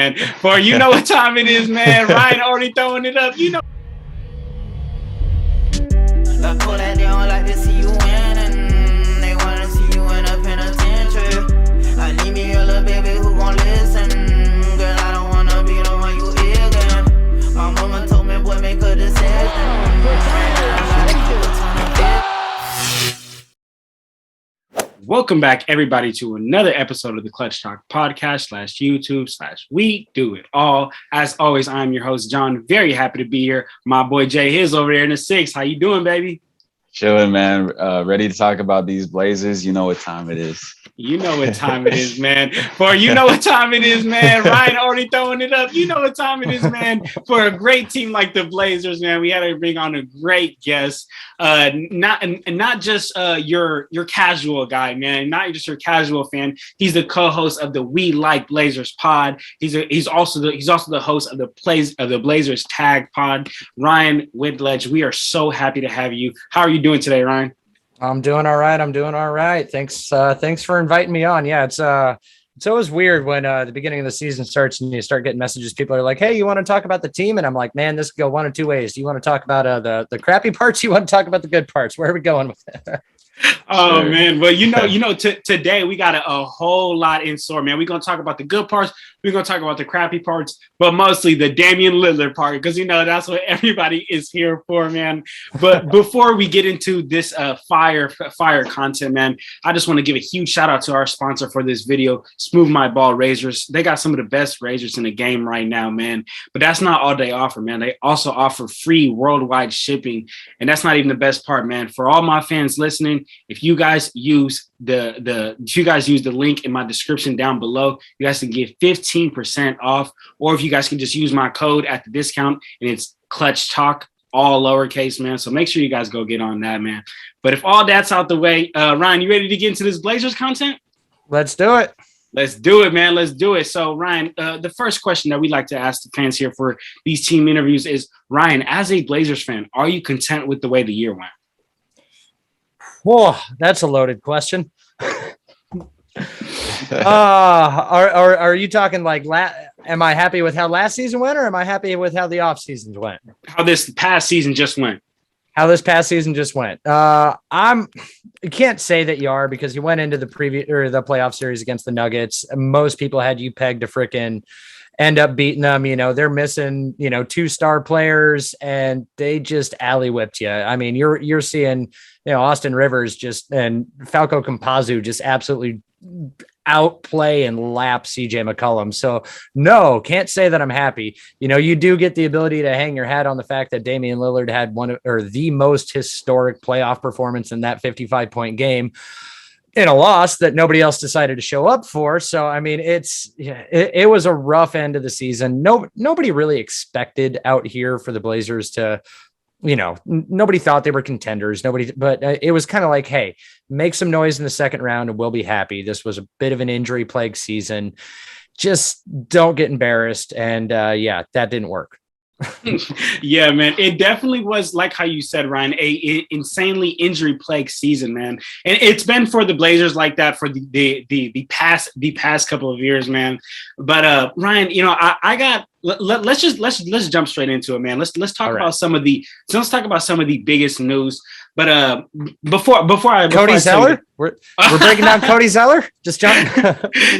And for you know what time it is, man. Ryan already throwing it up. You know. Like pull that they don't like to see you winning. They wanna see you in a penitentiary. I need me a little baby who gon' listen. Girl, I don't wanna be the one you again. My mama told me, boy, make a decision. Welcome back, everybody, to another episode of the ClutchTalk podcast /YouTube/We Do It All. As always, I'm your host, John. Very happy to be here. My boy Jay Hiz over there in the 6. How you doing, baby? Chilling, man. Ready to talk about these Blazers. You know what time it is. You know what time it is, man. For you know what time it is, man. Ryan already throwing it up. You know what time it is, man. For a great team like the Blazers, man, we had to bring on a great guest. Not just your casual guy, man. Not just your casual fan. He's the co-host of the We Like Blazers pod. He's also the host of the Blazers Tag pod. Ryan Whitledge, we are so happy to have you. How are you doing today, Ryan? I'm doing all right. Thanks for inviting me on. Yeah, it's always weird when the beginning of the season starts and you start getting messages. People are like, "Hey, you want to talk about the team?" And I'm like, "Man, this could go one of two ways. Do you want to talk about the crappy parts? You want to talk about the good parts? Where are we going with it?" Oh, sure. Man. Well, today we got a whole lot in store, man. We're going to talk about the good parts. We're going to talk about the crappy parts, but mostly the Damian Lillard part, because, that's what everybody is here for, man. But before we get into this fire content, man, I just want to give a huge shout out to our sponsor for this video, Smooth My Ball Razors. They got some of the best razors in the game right now, man. But that's not all they offer, man. They also offer free worldwide shipping. And that's not even the best part, man. For all my fans listening, if you guys use the link in my description down below, you guys can get 15% off, or if you guys can just use my code at the discount, and it's ClutchTalk, all lowercase, man. So make sure you guys go get on that, man. But if all that's out the way, Ryan, you ready to get into this Blazers content? Let's do it. Let's do it, man. Let's do it. So, Ryan, the first question that we like to ask the fans here for these team interviews is, Ryan, as a Blazers fan, are you content with the way the year went? Whoa, that's a loaded question. Are you talking like am I happy with how last season went, or am I happy with how the off seasons went? How this past season just went. I can't say that you are, because you went into the the playoff series against the Nuggets. Most people had you pegged to frickin' end up beating them. They're missing, 2-star players, and they just alley whipped you. I mean, you're seeing, Austin Rivers and Falco Campazzo just absolutely outplay and lap CJ McCollum. So no, can't say that I'm happy. You do get the ability to hang your hat on the fact that Damian Lillard had the most historic playoff performance in that 55-point game in a loss that nobody else decided to show up for. So, I mean, it was a rough end of the season. Nobody really expected out here for the Blazers to, nobody thought they were contenders. But it was kind of like, hey, make some noise in the second round and we'll be happy. This was a bit of an injury plagued season. Just don't get embarrassed. And that didn't work. Yeah, man, it definitely was, like how you said, Ryan, a insanely injury plagued season, man. And it's been for the Blazers like that for the past couple of years, man. But Ryan, let's jump straight into it, man. Let's talk about some of the biggest news. But before I Cody Zeller, we're breaking down Cody Zeller. Just jump.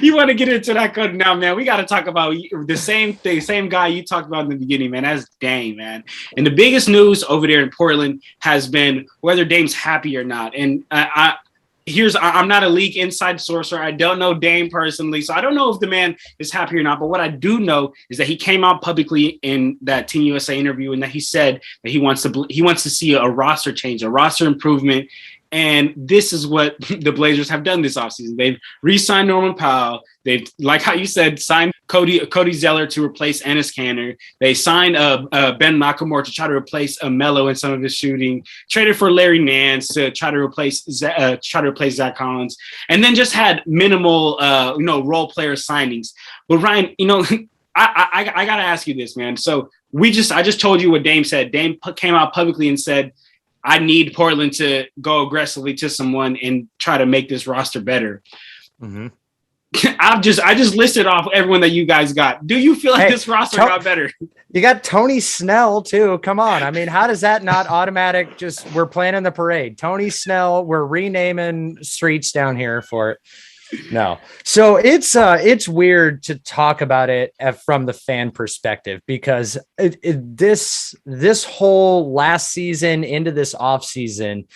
You want to get into that code now, man? We got to talk about the same guy you talked about in the beginning, man. That's Dame, man. And the biggest news over there in Portland has been whether Dame's happy or not. And I'm not a league inside source, or I don't know Dame personally, so I don't know if the man is happy or not. But what I do know is that he came out publicly in that Team USA interview, and that he said that he wants to see a roster change, a roster improvement. And this is what the Blazers have done this offseason. They've re-signed Norman Powell. They've, like how you said, signed Cody Zeller to replace Enes Kanter. They signed Ben McLemore to try to replace Melo in some of his shooting. Traded for Larry Nance to try to replace Zach Collins, and then just had minimal role player signings. But Ryan, I gotta ask you this, man. So I just told you what Dame said. Dame came out publicly and said, I need Portland to go aggressively to someone and try to make this roster better. Mm-hmm. I just listed off everyone that you guys got. Do you feel like this roster got better? You got Tony Snell too. Come on. I mean, how does that not automatic? Just we're planning the parade. Tony Snell. We're renaming streets down here for it. No. So it's weird to talk about it from the fan perspective because this whole last season into this offseason,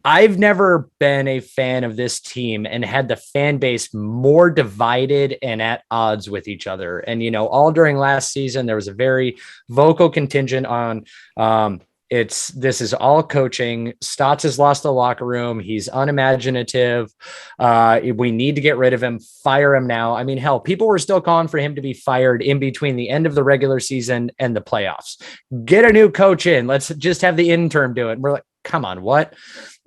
I've never been a fan of this team and had the fan base more divided and at odds with each other. And, all during last season, there was a very vocal contingent on this is all coaching. Stotts has lost the locker room. He's unimaginative. We need to get rid of him, fire him now. I mean, hell, people were still calling for him to be fired in between the end of the regular season and the playoffs. Get a new coach in. Let's just have the interim do it. And we're like, come on, what?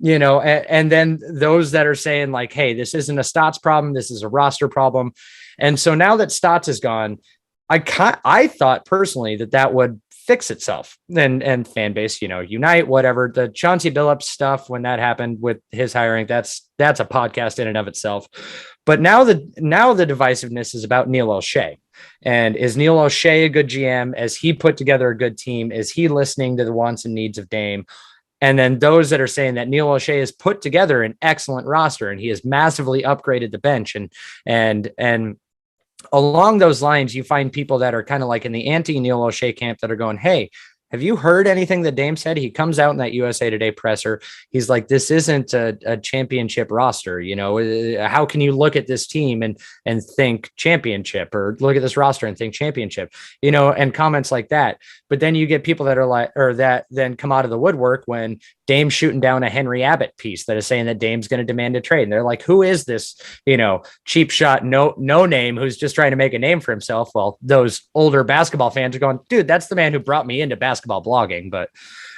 And then those that are saying like, hey, this isn't a Stotts problem. This is a roster problem. And so now that Stotts is gone, I thought personally that would fix itself and fan base, unite, whatever. The Chauncey Billups stuff, when that happened with his hiring, that's a podcast in and of itself. But now the divisiveness is about Neil O'Shea. And is Neil O'Shea a good GM? Has he put together a good team? Is he listening to the wants and needs of Dame? And then those that are saying that Neil O'Shea has put together an excellent roster and he has massively upgraded the bench. And along those lines, you find people that are kind of like in the anti-Neil O'Shea camp that are going, hey, have you heard anything that Dame said? He comes out in that USA Today presser. He's like, this isn't a championship roster. How can you look at this team and think championship, or look at this roster and think championship, and comments like that. But then you get people that are like, or that then come out of the woodwork when Dame's shooting down a Henry Abbott piece that is saying that Dame's going to demand a trade. And they're like, who is this, cheap shot, no name who's just trying to make a name for himself? Well, those older basketball fans are going, dude, that's the man who brought me into basketball blogging. But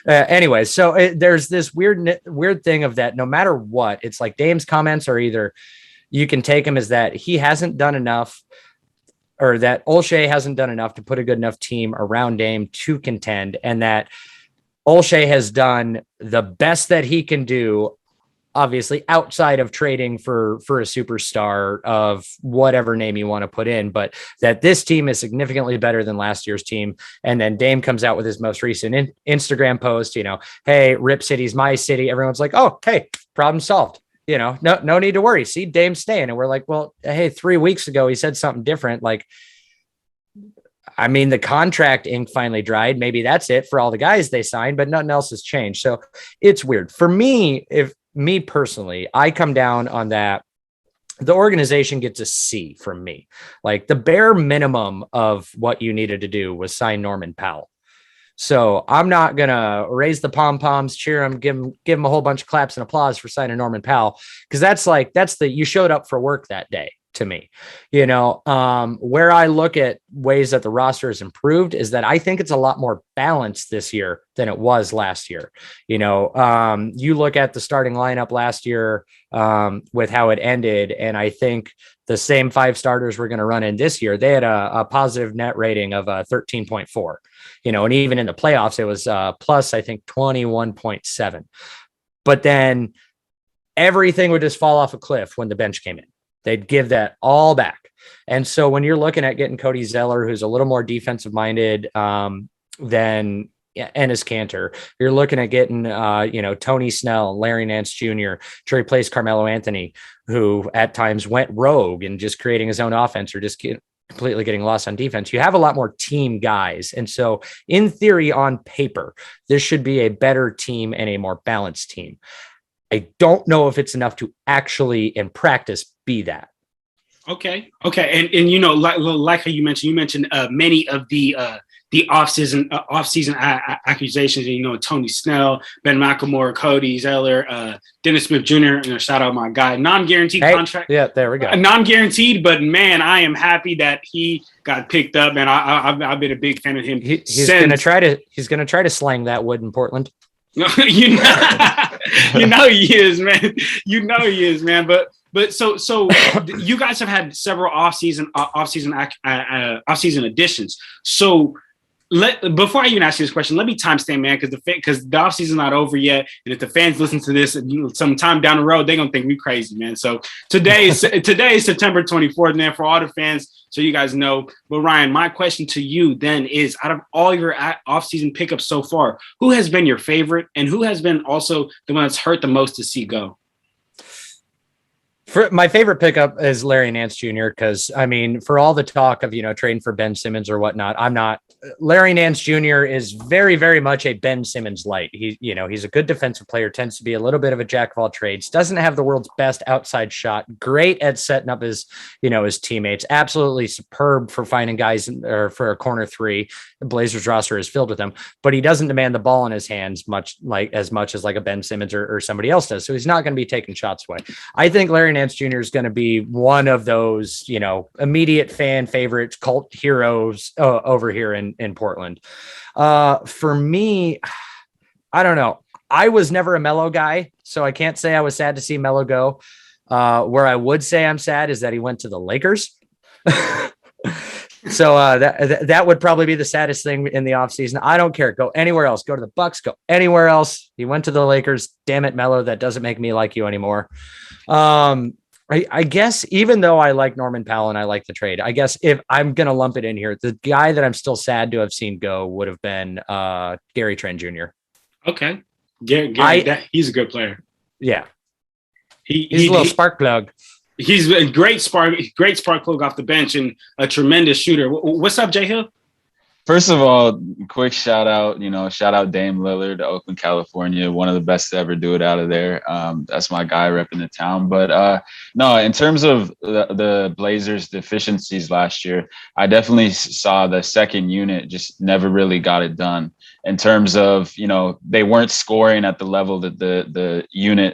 anyway, so there's this weird thing of that. No matter what, it's like Dame's comments are either you can take him as that he hasn't done enough, or that O'Shea hasn't done enough to put a good enough team around Dame to contend, and that O'Shea has done the best that he can do, obviously outside of trading for a superstar of whatever name you want to put in, but that this team is significantly better than last year's team. And then Dame comes out with his most recent Instagram post, hey, Rip City's my city. Everyone's like, oh, hey, problem solved. No need to worry. See, Dame's staying. And we're like, well, hey, 3 weeks ago, he said something different. Like, I mean, the contract ink finally dried. Maybe that's it for all the guys they signed, but nothing else has changed. So it's weird for me. If me personally, I come down on that. The organization gets a C from me. Like the bare minimum of what you needed to do was sign Norman Powell. So I'm not going to raise the pom-poms, cheer him, give him a whole bunch of claps and applause for signing Norman Powell. Cause you showed up for work that day to me, where I look at ways that the roster has improved is that I think it's a lot more balanced this year than it was last year. You look at the starting lineup last year with how it ended. And I think the same 5 starters we're going to run in this year, they had a positive net rating of 13.4, and even in the playoffs, it was plus, I think 21.7, but then everything would just fall off a cliff when the bench came in. They'd give that all back. And so when you're looking at getting Cody Zeller, who's a little more defensive minded than Enes Kanter, you're looking at getting, Tony Snell, Larry Nance Jr. to replace Carmelo Anthony, who at times went rogue and just creating his own offense or just completely getting lost on defense. You have a lot more team guys. And so in theory, on paper, this should be a better team and a more balanced team. I don't know if it's enough to actually in practice be that. Okay. And like how you mentioned many of the offseason accusations, Tony Snell, Ben McLemore, Cody Zeller, Dennis Smith Jr., shout out my guy, non-guaranteed contract. Yeah, there we go. Non-guaranteed, but man, I am happy that he got picked up, and I've been a big fan of him. He's going to try to slang that wood in Portland. He is, man. But so you guys have had several off-season additions. So Before I even ask you this question, let me timestamp, man, because the offseason's not over yet, and if the fans listen to this, sometime down the road, they're gonna think we crazy, man. So today is September 24th, man, for all the fans, so you guys know. But Ryan, my question to you then is: out of all your offseason pickups so far, who has been your favorite, and who has been also the one that's hurt the most to see go? For my favorite pickup is Larry Nance Jr. because I mean, for all the talk of trading for Ben Simmons or whatnot, I'm not. Larry Nance Jr. is very, very much a Ben Simmons light. He's a good defensive player, tends to be a little bit of a jack of all trades, doesn't have the world's best outside shot, great at setting up his teammates, absolutely superb for finding guys or for a corner three. The Blazers roster is filled with them, but he doesn't demand the ball in his hands as much as like a Ben Simmons or somebody else does. So he's not going to be taking shots away. I think Larry Nance Jr. is going to be one of those, immediate fan favorites, cult heroes over here in Portland. For me, I don't know. I was never a Melo guy, so I can't say I was sad to see Melo go. Where I would say I'm sad is that he went to the Lakers. So that would probably be the saddest thing in the offseason. I don't care. Go anywhere else. Go to the Bucks. Go anywhere else. He went to the Lakers. Damn it, Melo. That doesn't make me like you anymore. I guess even though I like Norman Powell and I like the trade, I guess if I'm going to lump it in here, the guy that I'm still sad to have seen go would have been Gary Trent Jr. Okay. Gary, he's a good player. Yeah. He's a little spark plug. He's a great spark plug off the bench and a tremendous shooter. What's up, Jay Hill? First of all, quick shout out Dame Lillard, Oakland, California, one of the best to ever do it out of there. That's my guy repping the town. But no, in terms of the Blazers' deficiencies last year, I definitely saw the second unit just never really got it done in terms of, they weren't scoring at the level that the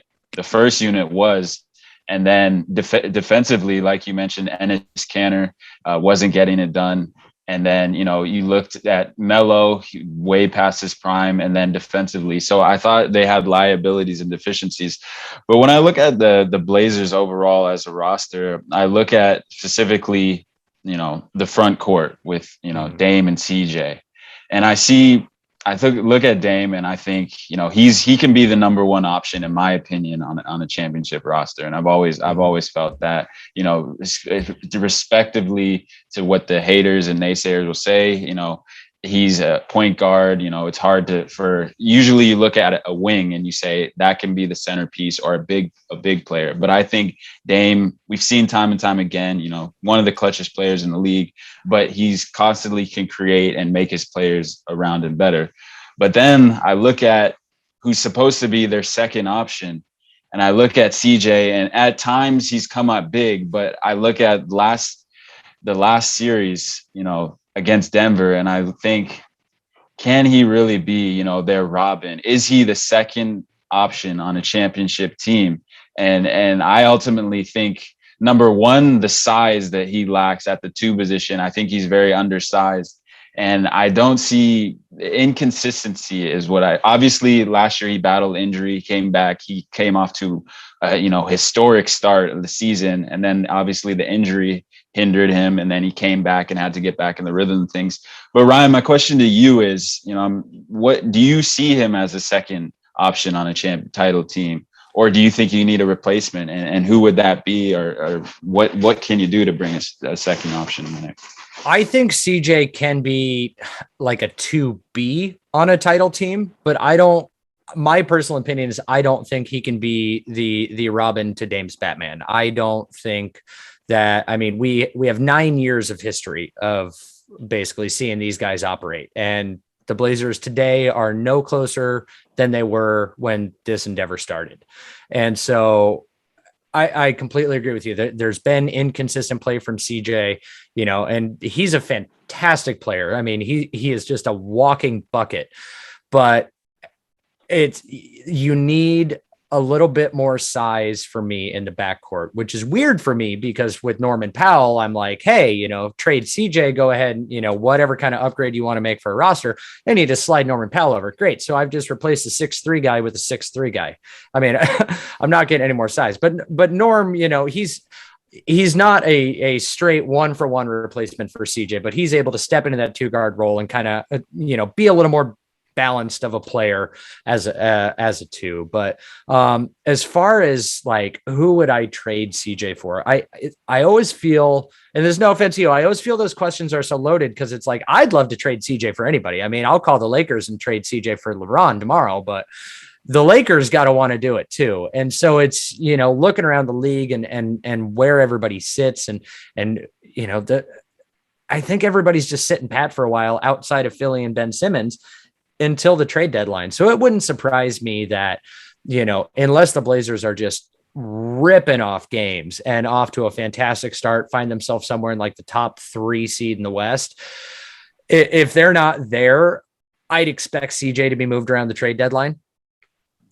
first unit was. And then defensively, like you mentioned, Enes Kanter wasn't getting it done. And then, you looked at Melo way past his prime, and then defensively. So I thought they had liabilities and deficiencies. But when I look at the Blazers overall as a roster, I look at specifically, the front court with, Dame and CJ. And I look at Dame and I think, he can be the number one option, in my opinion, on a championship roster. And I've always felt that, respectively to what the haters and naysayers will say, he's a point guard. It's hard usually you look at a wing and you say that can be the centerpiece or a big player. But I think Dame, we've seen time and time again, one of the clutchest players in the league, but he's constantly can create and make his players around him better. But then I look at who's supposed to be their second option, and I look at CJ, and at times he's come up big, but I look at the last series, against Denver, and I think, can he really be, their Robin? Is he the second option on a championship team? And I ultimately think, number one, the size that he lacks at the two position. I think he's very undersized. And I don't see inconsistency is what obviously last year he battled injury, came back. He came off to, historic start of the season. And then obviously the injury hindered him. And then he came back and had to get back in the rhythm of things. But Ryan, my question to you is, what do you see him as a second option on a title team? Or do you think you need a replacement? And who would that be? Or what can you do to bring a second option in there? I think CJ can be like a 2B on a title team, but my personal opinion is I don't think he can be the Robin to Dame's Batman. I don't think that, we have 9 years of history of basically seeing these guys operate, and the Blazers today are no closer than they were when this endeavor started. And so I completely agree with you. There's been inconsistent play from CJ, and he's a fantastic player. He is just a walking bucket, but you need a little bit more size for me in the backcourt, which is weird for me because with Norman Powell, I'm like, hey, trade CJ, go ahead and, whatever kind of upgrade you want to make for a roster, they need to slide Norman Powell over. Great. So I've just replaced the 6'3" guy with a 6'3" guy. I'm not getting any more size, but Norm, he's not a straight 1-for-1 replacement for CJ, but he's able to step into that 2-guard role and kind of, be a little more balanced of a player as a 2. But as far as like, who would I trade CJ for? I always feel, and there's no offense to you, I always feel those questions are so loaded, because it's like, I'd love to trade CJ for anybody. I mean, I'll call the Lakers and trade CJ for LeBron tomorrow, but the Lakers got to want to do it too. And so it's, looking around the league and where everybody sits and I think everybody's just sitting pat for a while outside of Philly and Ben Simmons until the trade deadline. So it wouldn't surprise me that, unless the Blazers are just ripping off games and off to a fantastic start, find themselves somewhere in like the top 3 seed in the West. If they're not there, I'd expect CJ to be moved around the trade deadline.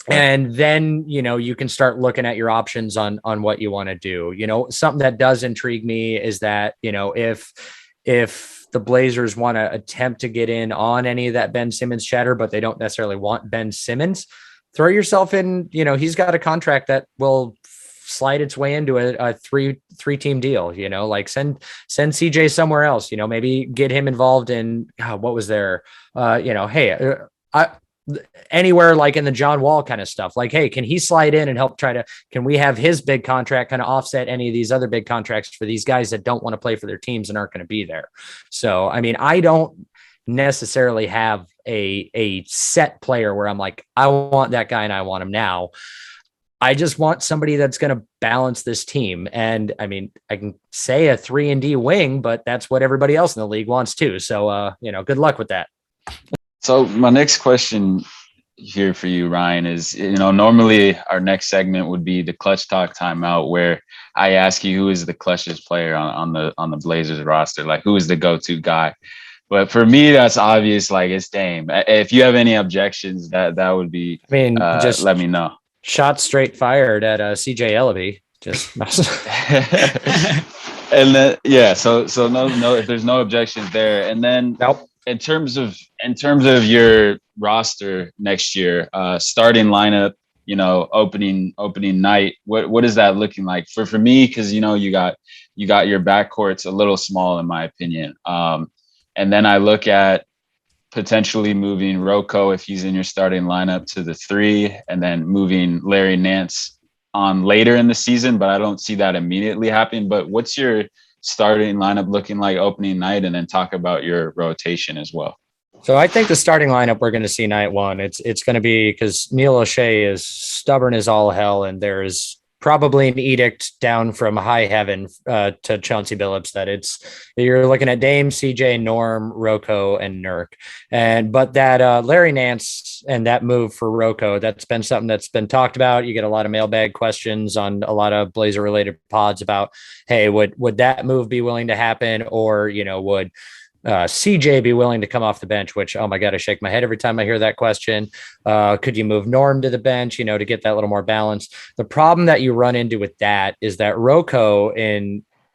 And then, you can start looking at your options on what you want to do. Something that does intrigue me is that, if the Blazers want to attempt to get in on any of that Ben Simmons chatter, but they don't necessarily want Ben Simmons, throw yourself in, he's got a contract that will slide its way into a three-team deal, like send CJ somewhere else, maybe get him involved in what was there, anywhere like in the John Wall kind of stuff. Like, hey, can he slide in and help can we have his big contract kind of offset any of these other big contracts for these guys that don't want to play for their teams and aren't going to be there? So, I mean, I don't necessarily have a set player where I'm like, I want that guy and I want him now. I just want somebody that's going to balance this team. And I mean, I can say a 3-and-D wing, but that's what everybody else in the league wants too. So, good luck with that. So my next question here for you, Ryan, is, normally our next segment would be the Clutch Talk timeout, where I ask you who is the clutchest player on the Blazers roster, like who is the go-to guy. But for me, that's obvious. Like, it's Dame. If you have any objections, that would be, just let me know. Shot straight fired at CJ Ellaby. Just and then, yeah. So no, if there's no objections there, and then nope. In terms of your roster next year, starting lineup, opening night, what is that looking like for me? Because you got your backcourt's a little small in my opinion. And then I look at potentially moving Rocco, if he's in your starting lineup, to the 3, and then moving Larry Nance on later in the season. But I don't see that immediately happening. But what's your starting lineup looking like opening night, and then talk about your rotation as well? So I think the starting lineup we're going to see night one, it's going to be, because Neil O'Shea is stubborn as all hell, and there is probably an edict down from high heaven to Chauncey Billups that you're looking at Dame, CJ, Norm, Rocco, and Nurk. But that Larry Nance and that move for Rocco, that's been something that's been talked about. You get a lot of mailbag questions on a lot of Blazer related pods about, hey, would that move be willing to happen? Or, would CJ be willing to come off the bench, which, oh my God, I shake my head every time I hear that question. Could you move Norm to the bench, to get that little more balance? The problem that you run into with that is that Rocco,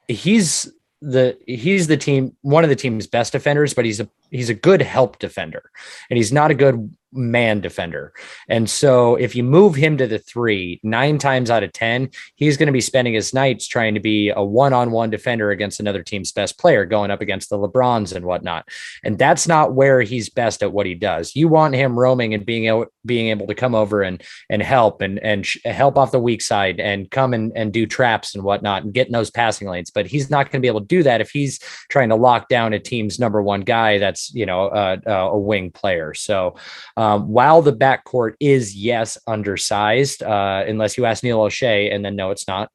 he's the team, one of the team's best defenders, but he's a good help defender, and he's not a good man defender. And so if you move him to the 3, 9 times out of 10, he's going to be spending his nights trying to be a one-on-one defender against another team's best player, going up against the LeBrons and whatnot. And that's not where he's best at what he does. You want him roaming and being able to come over and help and help off the weak side and come and do traps and whatnot and get in those passing lanes. But he's not going to be able to do that if he's trying to lock down a team's number 1 guy that's, a wing player. So while the backcourt is, yes, undersized, unless you ask Neil O'Shea, and then no, it's not.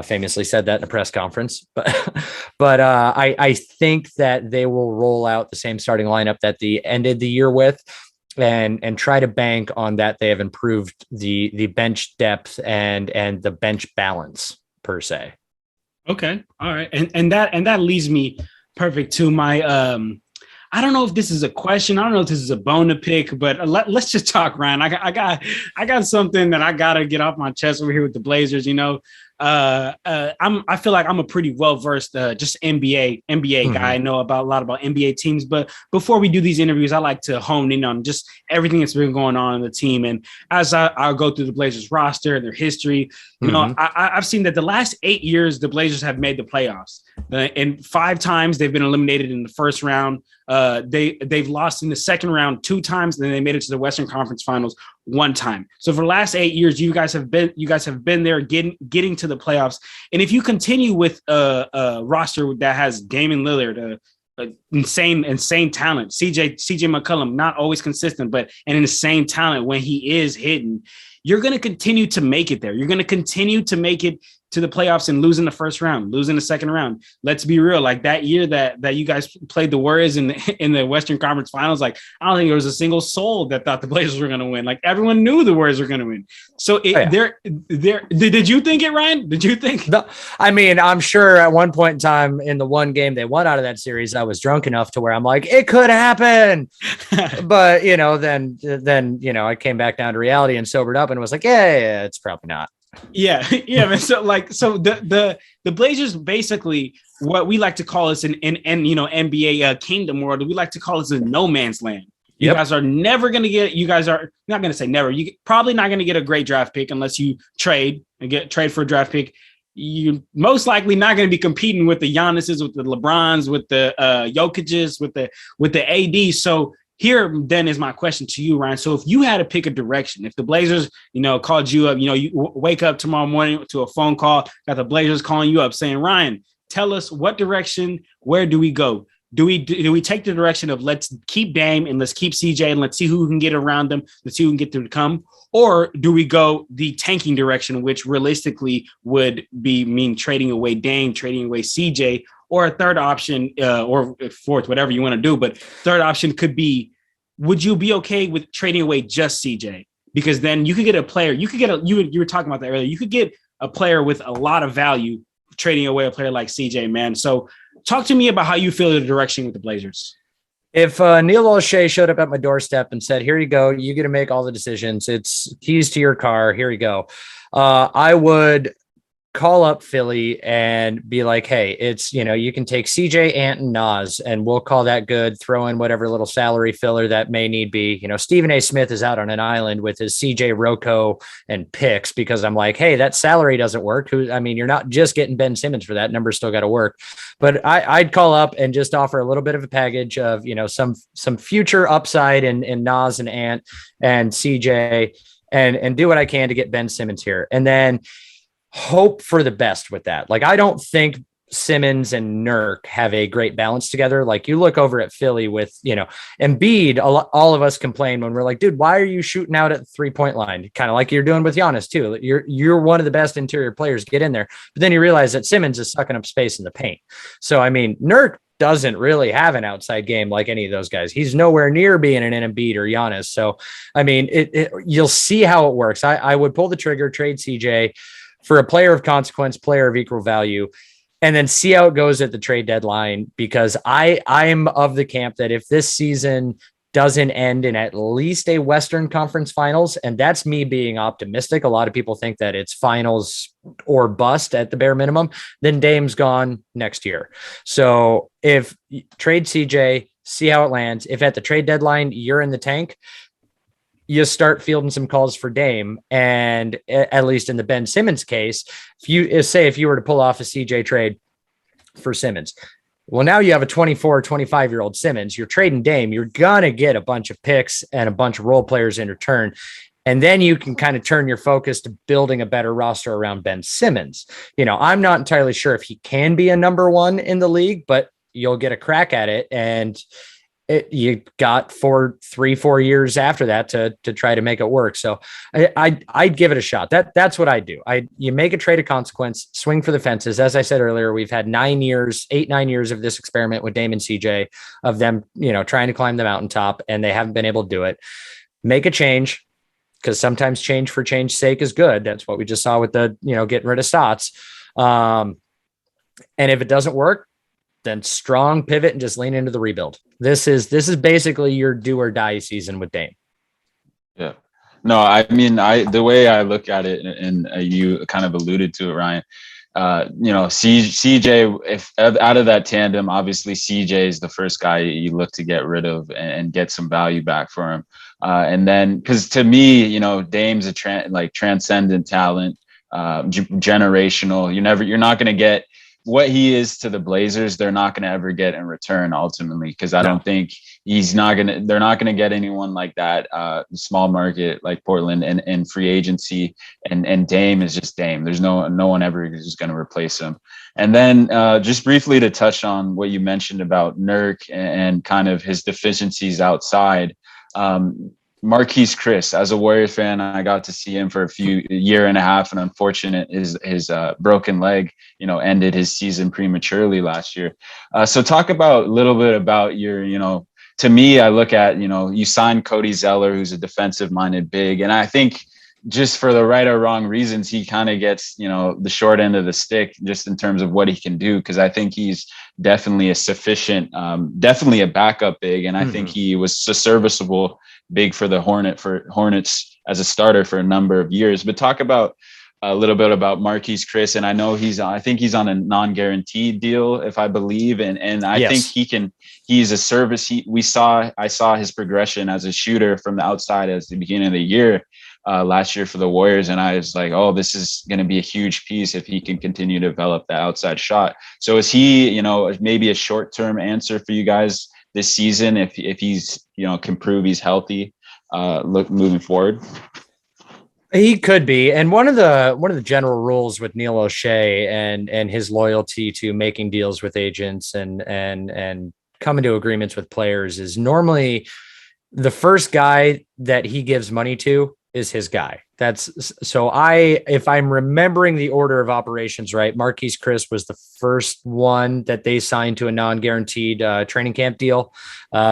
Famously said that in a press conference. But I think that they will roll out the same starting lineup that they ended the year with, and try to bank on that. They have improved the bench depth and the bench balance per se. Okay. All right. And that leads me perfect to my I don't know if this is a question. I don't know if this is a bone to pick, but let's just talk, Ryan. I got something that I got to get off my chest over here with the Blazers. I feel like I'm a pretty well-versed just NBA guy. I know a lot about NBA teams, but before we do these interviews, I like to hone in on just everything that's been going on in the team. And as I'll go through the Blazers roster and their history, you know, I've seen that the last 8 years, the Blazers have made the playoffs. And 5 times they've been eliminated in the first round. They've lost in the second round 2 times, and then they made it to the Western Conference Finals 1 time. So for the last 8 years, you guys have been there getting to the playoffs. And if you continue with a roster that has Damian Lillard, insane talent, CJ McCollum, not always consistent, but an insane talent when he is hitting, you're going to continue to make it there. You're going to continue to make it to the playoffs and lose in the first round, lose in the second round. Let's be real. Like that year that you guys played the Warriors in the Western Conference Finals, like I don't think there was a single soul that thought the Blazers were going to win. Like everyone knew the Warriors were going to win. So did you think it, Ryan? Did you think? No, I mean, I'm sure at one point in time in the one game they won out of that series, I was drunk enough to where I'm like, it could happen. But you know, then you know, I came back down to reality and sobered up and was like, yeah, it's probably not. Yeah, man. So the Blazers, basically what we like to call this in you know, NBA kingdom world, we like to call this a no man's land. You guys are never going to get, you guys are not going to say never. You probably not going to get a great draft pick unless you trade for a draft pick. You most likely not going to be competing with the Giannis's, with the LeBrons, with the Jokic's, with the AD. So here then is my question to you, Ryan. So if you had to pick a direction, if the Blazers, you know, called you up, you know, you wake up tomorrow morning to a phone call, got the Blazers calling you up saying, Ryan, tell us what direction, where do we go? Do we take the direction of let's keep Dame and let's keep CJ and let's see who can get around them, let's see who can get them to come? Or do we go the tanking direction, which realistically would mean trading away Dame, trading away CJ, or a third option, or fourth, whatever you want to do. But third option could be, would you be okay with trading away just CJ? Because then you could get a player, you were talking about that earlier. You could get a player with a lot of value trading away a player like CJ, man. So talk to me about how you feel the direction with the Blazers. If Neil O'Shea showed up at my doorstep and said, here you go, you get to make all the decisions. It's keys to your car. Here you go. I would call up Philly and be like, hey, it's, you know, you can take CJ, Ant, and Nas, and we'll call that good. Throw in whatever little salary filler that may need be. You know, Stephen A. Smith is out on an island with his CJ, Rocco, and picks because I'm like, hey, that salary doesn't work. I mean, you're not just getting Ben Simmons for that. Number's still got to work. But I'd call up and just offer a little bit of a package of, you know, some future upside in Nas and Ant and CJ and do what I can to get Ben Simmons here. And then hope for the best with that. Like, I don't think Simmons and Nurk have a great balance together. Like, you look over at Philly with, you know, Embiid, all of us complain when we're like, dude, why are you shooting out at the 3-point line? Kind of like you're doing with Giannis too. You're one of the best interior players, get in there. But then you realize that Simmons is sucking up space in the paint. So, I mean, Nurk doesn't really have an outside game like any of those guys. He's nowhere near being an Embiid or Giannis. So, I mean, you'll see how it works. I would pull the trigger, trade CJ for a player of consequence, player of equal value, and then see how it goes at the trade deadline, because I'm of the camp that if this season doesn't end in at least a Western Conference Finals, and that's me being optimistic, a lot of people think that it's finals or bust at the bare minimum, then Dame's gone next year. So if trade CJ, see how it lands. If at the trade deadline you're in the tank, you start fielding some calls for Dame. And at least in the Ben Simmons case, if you were to pull off a CJ trade for Simmons, well, now you have a 24, 25-year-old Simmons. You're trading Dame. You're going to get a bunch of picks and a bunch of role players in return. And then you can kind of turn your focus to building a better roster around Ben Simmons. You know, I'm not entirely sure if he can be a number one in the league, but you'll get a crack at it. And you got 4 years after that to try to make it work. So I'd give it a shot. That's what I do. You make a trade of consequence, swing for the fences. As I said earlier, we've had 9 years of this experiment with Dame and CJ, of them, you know, trying to climb the mountaintop, and they haven't been able to do it. Make a change, because sometimes change for change's sake is good. That's what we just saw with the, you know, getting rid of Stotts. And if it doesn't work, then strong pivot and just lean into the rebuild. This is basically your do or die season with Dame. Yeah. No, I mean, the way I look at it, and you kind of alluded to it, Ryan. CJ, if out of that tandem, obviously CJ is the first guy you look to get rid of and get some value back for him. And then, because to me, Dame's a transcendent talent, generational. You're not going to get what he is to the Blazers. They're not going to ever get in return ultimately, because I don't think they're not going to get anyone like that, small market like Portland and free agency. And Dame is just Dame. There's no one ever is going to replace him. And then just briefly to touch on what you mentioned about Nurk and kind of his deficiencies outside. Marquise Chris, as a Warriors fan, I got to see him for a year and a half, and unfortunate his broken leg, ended his season prematurely last year. So talk a little bit about your, to me, I look at, you signed Cody Zeller, who's a defensive minded big. And I think just for the right or wrong reasons, he kind of gets, the short end of the stick just in terms of what he can do. Cause I think he's definitely a sufficient, definitely a backup big. And I think he was a serviceable big for the Hornets as a starter for a number of years. But talk about a little bit about Marquise Chris. And I know I think he's on a non-guaranteed deal, if I believe. And I think he's a service. I saw his progression as a shooter from the outside as the beginning of the year last year for the Warriors. And I was like, oh, this is going to be a huge piece if he can continue to develop that outside shot. So is he, maybe a short-term answer for you guys this season if he's, can prove he's healthy, moving forward? He could be. And one of the general rules with Neil O'Shea and his loyalty to making deals with agents and coming to agreements with players is normally the first guy that he gives money to is his guy. If I'm remembering the order of operations right, Marquise Chris was the first one that they signed to a non-guaranteed training camp deal.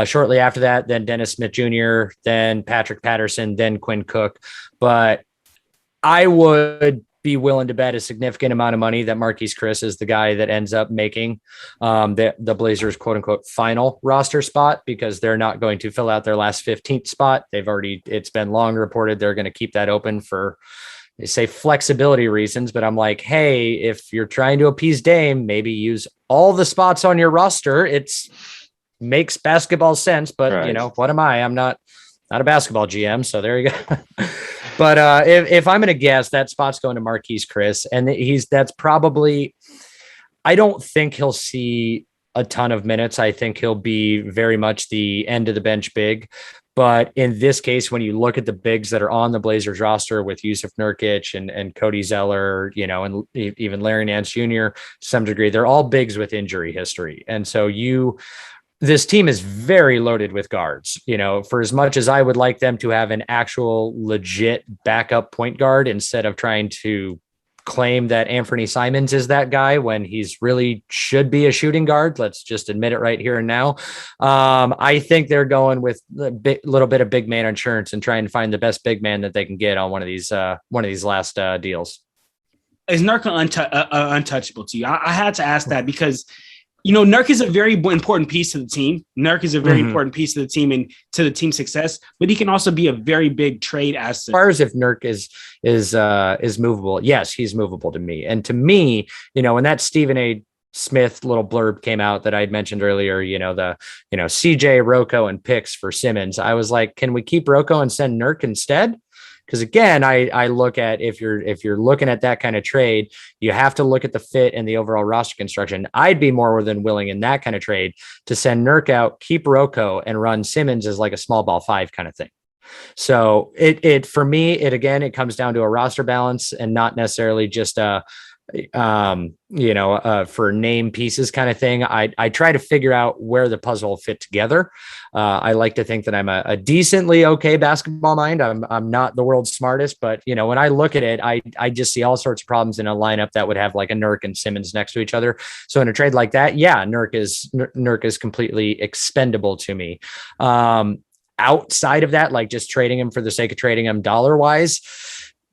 Shortly after that, then Dennis Smith Jr., then Patrick Patterson, then Quinn Cook. But I would be willing to bet a significant amount of money that Marquise Chris is the guy that ends up making the Blazers quote unquote final roster spot, because they're not going to fill out their last 15th spot. It's been long reported they're going to keep that open for, they say, flexibility reasons. But I'm like, hey, if you're trying to appease Dame, maybe use all the spots on your roster. Makes basketball sense, but right. What am I? I'm not a basketball GM. So there you go. But if I'm going to guess, that spot's going to Marquise Chris, and that's probably, I don't think he'll see a ton of minutes. I think he'll be very much the end of the bench big. But in this case, when you look at the bigs that are on the Blazers roster with Yusuf Nurkic and Cody Zeller, and even Larry Nance Jr. to some degree, they're all bigs with injury history. And so this team is very loaded with guards, for as much as I would like them to have an actual legit backup point guard instead of trying to claim that Anthony Simons is that guy when he's really should be a shooting guard. Let's just admit it right here and now. I think they're going with a little bit of big man insurance and trying to find the best big man that they can get on one of these last deals. Is Nurk untouchable to you? I had to ask that because Nurk is a very important piece to the team. Nurk is a very important piece to the team and to the team's success, but he can also be a very big trade asset. As far as if Nurk is movable, yes, he's movable to me. And to me, when that Stephen A. Smith little blurb came out that I'd mentioned earlier, CJ, Rocco, and picks for Simmons, I was like, can we keep Rocco and send Nurk instead? Because again, I look at if you're looking at that kind of trade, you have to look at the fit and the overall roster construction. I'd be more than willing in that kind of trade to send Nurk out, keep Rocco, and run Simmons as like a small ball 5 kind of thing. So it for me, it comes down to a roster balance and not necessarily just for name pieces kind of thing. I try to figure out where the puzzle will fit together. I like to think that I'm a decently okay basketball mind. I'm not the world's smartest, but when I look at it, I just see all sorts of problems in a lineup that would have like a Nurk and Simmons next to each other. So in a trade like that, yeah, Nurk is completely expendable to me. Outside of that, like just trading him for the sake of trading him dollar wise,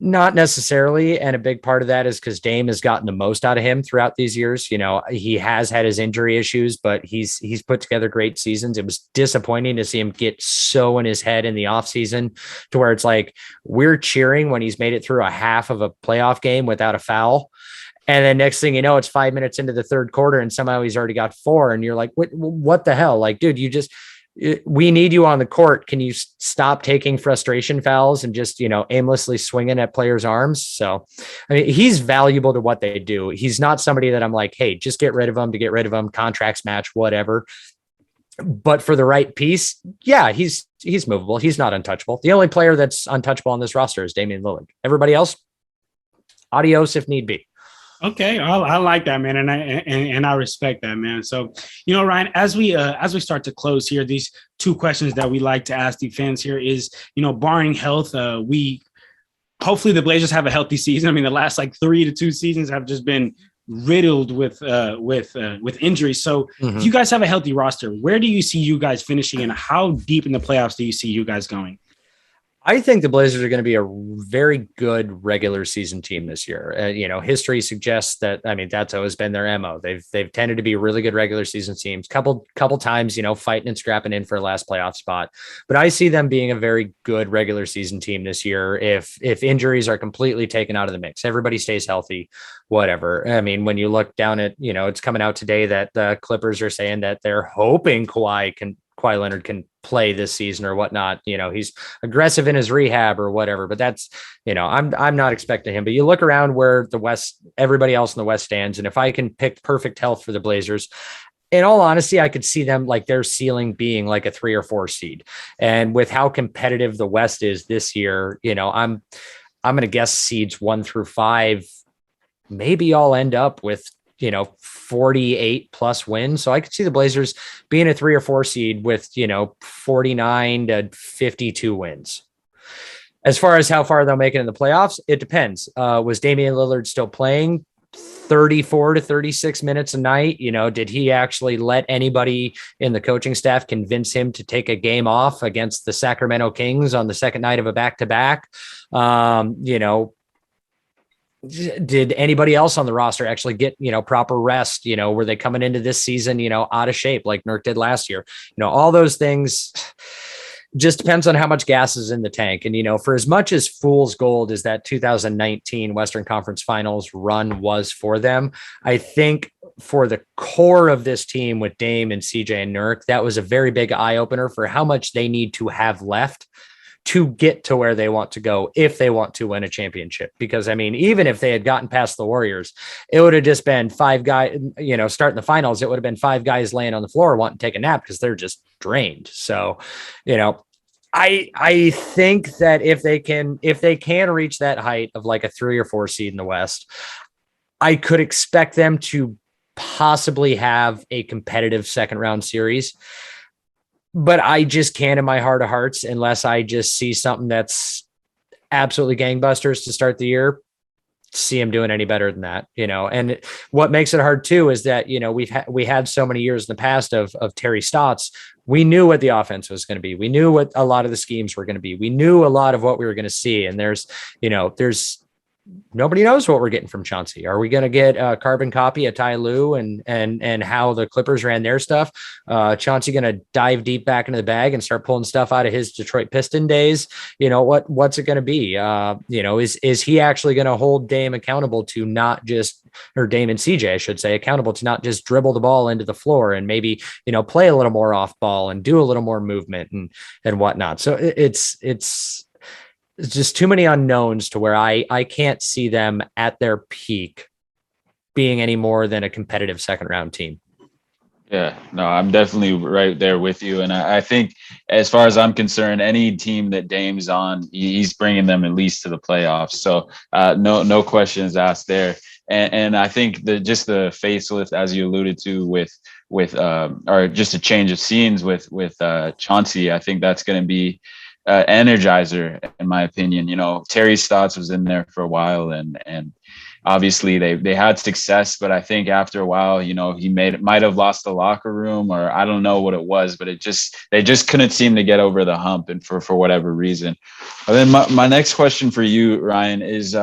Not necessarily. And a big part of that is because Dame has gotten the most out of him throughout these years. You know, he has had his injury issues, but he's put together great seasons. It was disappointing to see him get so in his head in the offseason to where it's like we're cheering when he's made it through a half of a playoff game without a foul. And then next thing you know, it's 5 minutes into the third quarter and somehow he's already got 4. And you're like, what the hell? Like, dude, we need you on the court. Can you stop taking frustration fouls and just, aimlessly swinging at players' arms? So, I mean, he's valuable to what they do. He's not somebody that I'm like, hey, just get rid of him to get rid of him, contracts match, whatever. But for the right piece, yeah, he's movable. He's not untouchable. The only player that's untouchable on this roster is Damian Lillard. Everybody else, adios if need be. Okay, I like that, man, and I respect that, man. So, Ryan, as we start to close here, these 2 questions that we like to ask the fans here is, barring health, hopefully the Blazers have a healthy season. I mean, the last 3 to 2 seasons have just been riddled with injuries. So, if you guys have a healthy roster, where do you see you guys finishing, and how deep in the playoffs do you see you guys going? I think the Blazers are going to be a very good regular season team this year. History suggests that. I mean, that's always been their MO. They've tended to be really good regular season teams. Couple times, fighting and scrapping in for a last playoff spot. But I see them being a very good regular season team this year. If injuries are completely taken out of the mix, everybody stays healthy, whatever. I mean, when you look down at, it's coming out today that the Clippers are saying that they're hoping Kawhi Leonard can play this season or whatnot. He's aggressive in his rehab or whatever, but that's, I'm not expecting him. But you look around where the West, everybody else in the West stands. And if I can pick perfect health for the Blazers, in all honesty, I could see them their ceiling being like a 3 or 4 seed. And with how competitive the West is this year, I'm going to guess seeds 1 through 5, maybe I'll end up with 48 plus wins. So I could see the Blazers being a 3 or 4 seed with, 49 to 52 wins. As far as how far they'll make it in the playoffs, it depends. Was Damian Lillard still playing 34 to 36 minutes a night? Did he actually let anybody in the coaching staff convince him to take a game off against the Sacramento Kings on the second night of a back-to-back? Did anybody else on the roster actually get, proper rest? Were they coming into this season, out of shape like Nurk did last year? All those things just depends on how much gas is in the tank. And, for as much as fool's gold as that 2019 Western Conference Finals run was for them, I think for the core of this team with Dame and CJ and Nurk, that was a very big eye opener for how much they need to have left to get to where they want to go if they want to win a championship. Because, I mean, even if they had gotten past the Warriors, it would have just been 5 guys, starting the finals, it would have been 5 guys laying on the floor wanting to take a nap because they're just drained. So, I think that if they can reach that height of like a 3 or 4 seed in the West, I could expect them to possibly have a competitive second round series. But I just can't in my heart of hearts, unless I just see something that's absolutely gangbusters to start the year, see him doing any better than that, And what makes it hard too is that, we had so many years in the past of Terry Stotts. We knew what the offense was going to be. We knew what a lot of the schemes were going to be. We knew a lot of what we were going to see. And there's nobody knows what we're getting from Chauncey. Are we going to get a carbon copy of Ty Lue and how the Clippers ran their stuff? Chauncey going to dive deep back into the bag and start pulling stuff out of his Detroit Piston days? What's it going to be? Is he actually going to hold Dame accountable to not just, or Dame and CJ, I should say, accountable to not just dribble the ball into the floor and maybe, play a little more off ball and do a little more movement and whatnot. So it's just too many unknowns to where I can't see them at their peak being any more than a competitive second round team. Yeah, no, I'm definitely right there with you. And I think as far as I'm concerned, any team that Dame's on, he's bringing them at least to the playoffs. So no questions asked there. And I think the facelift, as you alluded to with or just a change of scenes with Chauncey, I think that's going to be energizer in my opinion. Terry Stotts was in there for a while and obviously they had success, but I think after a while, you know, he might have lost the locker room, or I don't know what it was, but they just couldn't seem to get over the hump, and for whatever reason. And then my next question for you, Ryan, is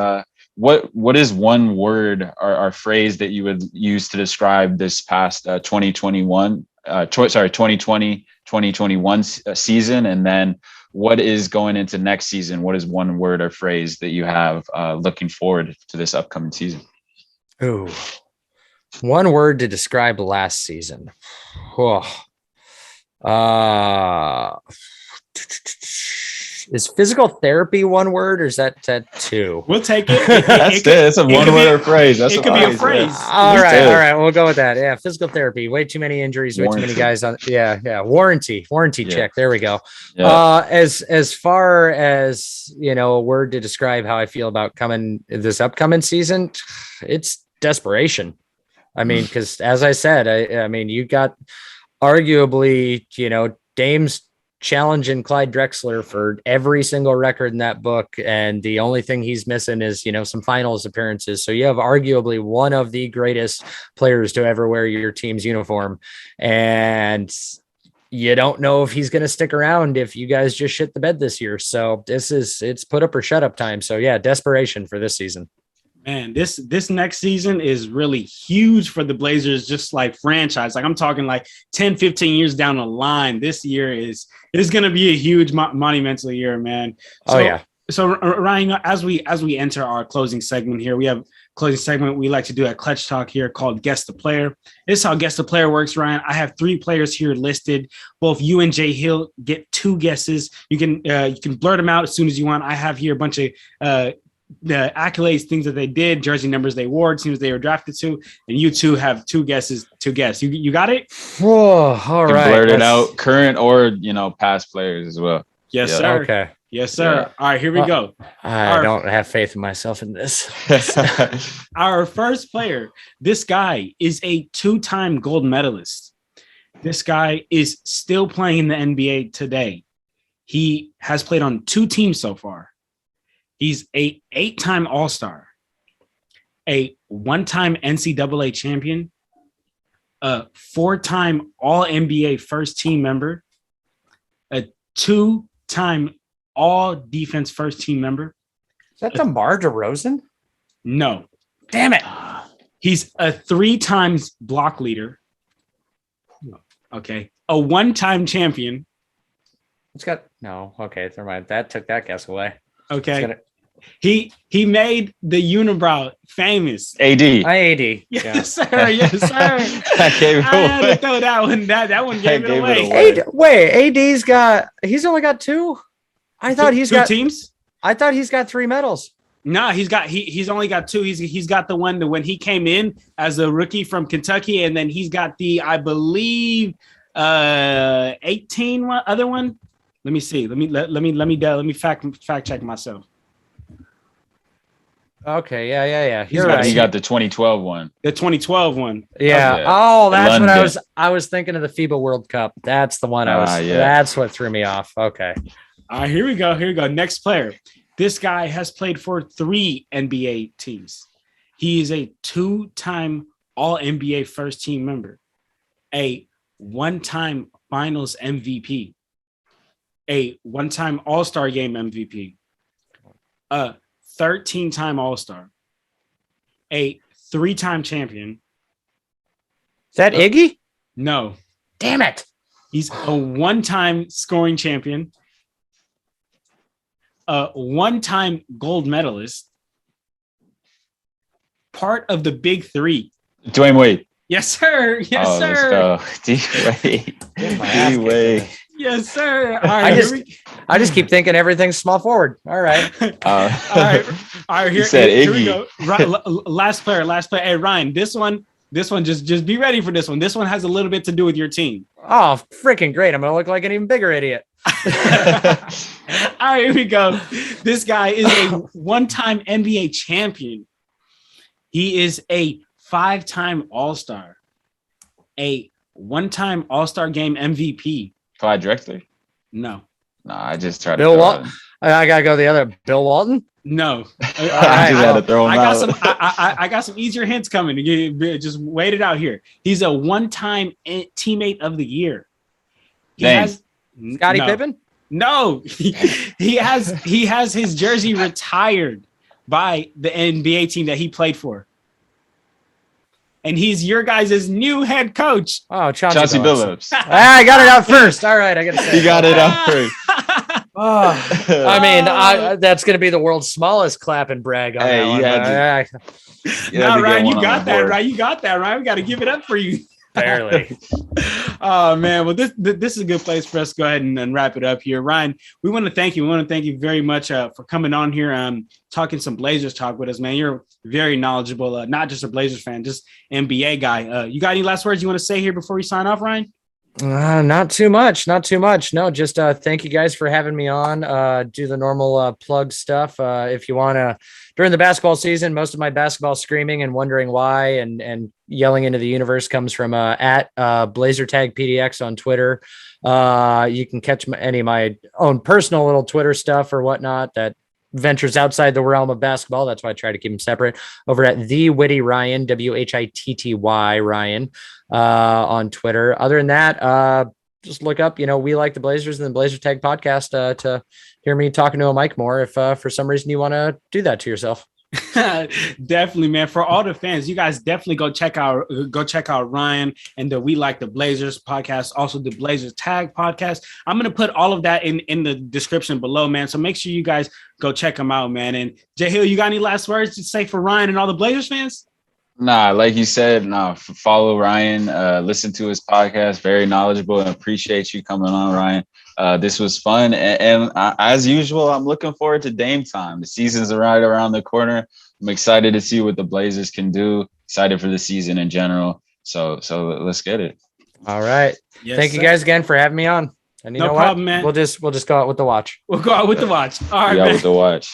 what is one word or phrase that you would use to describe this past 2021 2021 season, and then what is going into next season? What is one word or phrase that you have looking forward to this upcoming season? Ooh, one word to describe last season. Is physical therapy one word, or is that two? We'll take it. That's a one word phrase. It could be a phrase. All right, we'll go with that. Yeah, physical therapy. Way too many injuries. Way too many guys on. Yeah. Warranty check. There we go. Yeah. As far as, you know, a word to describe how I feel about this upcoming season, it's desperation. I mean, because as I said, I mean, you got arguably, you know, Dame's challenging Clyde Drexler for every single record in that book, and the only thing he's missing is, you know, some finals appearances. So you have arguably one of the greatest players to ever wear your team's uniform, and you don't know if he's going to stick around if you guys just shit the bed this year. So it's put up or shut up time. So yeah, desperation for this season. Man, this next season is really huge for the Blazers, just like franchise. Like I'm talking like 10, 15 years down the line. This year is going to be a huge monumental year, man. So, yeah. So Ryan, as we enter our closing segment here, we have a closing segment we like to do at Clutch Talk here called Guess the Player. This is how Guess the Player works, Ryan. I have 3 players here listed. Both you and Jay Hill get 2 guesses. You can blurt them out as soon as you want. I have here a bunch of the accolades, things that they did, jersey numbers they wore, teams they were drafted to, and you 2 have 2 guesses to guess. You got it? Whoa, all right. Blurt it out, current or, you know, past players as well. Yes, sir. Okay. Yes, sir. Yeah. All right, here we go. I don't have faith in myself in this. Our first player, this guy is a 2-time gold medalist. This guy is still playing in the NBA today. He has played on 2 teams so far. He's a 8-time All-Star, a 1-time NCAA champion, a 4-time All-NBA first-team member, a 2-time All-Defense first-team member. Is that DeMar DeRozan? No. Damn it. He's a 3 times block leader. Okay. A 1-time champion. Okay, never mind. That took that guess away. Okay. He made the unibrow famous. AD. AD. Yes, sir. Yes, sir. I had to throw that one. That one gave it away. He's only got 2. I thought he's got 2 teams. I thought he's got 3 medals. No, he's only got 2. He's got the one when he came in as a rookie from Kentucky, and then he's got the, I believe, 18 other one. Let me see. Let me fact check myself. Okay, yeah. He got the 2012 one. The 2012 one. Yeah. Oh, that's what I was thinking of, the FIBA World Cup. That's the one that's what threw me off. Okay. All right, here we go. Next player. This guy has played for 3 NBA teams. He is a 2-time All-NBA first team member, a 1-time Finals MVP, a 1-time All-Star Game MVP, a 13-time All-Star, a 3-time champion. Is that Iggy? No. Damn it. He's a 1-time scoring champion, a 1-time gold medalist, part of the Big 3. Dwayne Wade. Yes, sir. Yes, sir. D-Wade. Yes, sir. All right, I just keep thinking everything's small forward. All right. All right. Here we go. Last player. Hey, Ryan, this one, just be ready for this one. This one has a little bit to do with your team. Oh, freaking great. I'm going to look like an even bigger idiot. All right, here we go. This guy is a 1-time NBA champion. He is a 5-time All-Star, a 1-time All-Star Game MVP. Clyde Drexler? No. I just tried Bill to. I gotta go the other. Bill Walton. No. I just had to throw him out. I got some easier hints coming. Just wait it out here. He's a one-time teammate of the year. Scottie Pippen? No. he has his jersey retired by the NBA team that he played for. And he's your guys' new head coach. Oh, Chauncey Billups. I got it out first. All right, I got to say. You got it out first. I mean, that's going to be the world's smallest clap and brag on that one. No, Ryan, you got that, right? You got that, right? We got to give it up for you. Barely. Oh man, well this is a good place for us to go ahead and wrap it up here. Ryan, we want to thank you. We want to thank you very much for coming on here, talking some Blazers talk with us, man. You're very knowledgeable, not just a Blazers fan, just NBA guy. You got any last words you want to say here before we sign off, Ryan? Not too much. No, just thank you guys for having me on. Do the normal plug stuff. If you want to, during the basketball season, most of my basketball screaming and wondering why and yelling into the universe comes from at Blazer Tag PDX on Twitter. You can catch any of my own personal little Twitter stuff or whatnot that ventures outside the realm of basketball. That's why I try to keep them separate over at the Witty Ryan, WHITTY Ryan, on Twitter. Other than that, just look up, We Like the Blazers and the Blazer Tag podcast, to hear me talking to a mic more. If for some reason you want to do that to yourself. Definitely, man. For all the fans, you guys definitely go check out Ryan and the We Like the Blazers podcast, also the Blazers Tag podcast. I'm gonna put all of that in the description below, man. So make sure you guys go check them out, man. And Jay Hill, you got any last words to say for Ryan and all the Blazers fans? Nah, like you said, follow Ryan, listen to his podcast, very knowledgeable, and appreciate you coming on, Ryan. This was fun. And as usual, I'm looking forward to Dame time. The season's right around the corner. I'm excited to see what the Blazers can do. Excited for the season in general. So let's get it. All right. Yes, Thank you guys again for having me on. And you know problem, what? man. We'll just go out with the watch. We'll go out with the watch. All right, yeah, man. with the watch.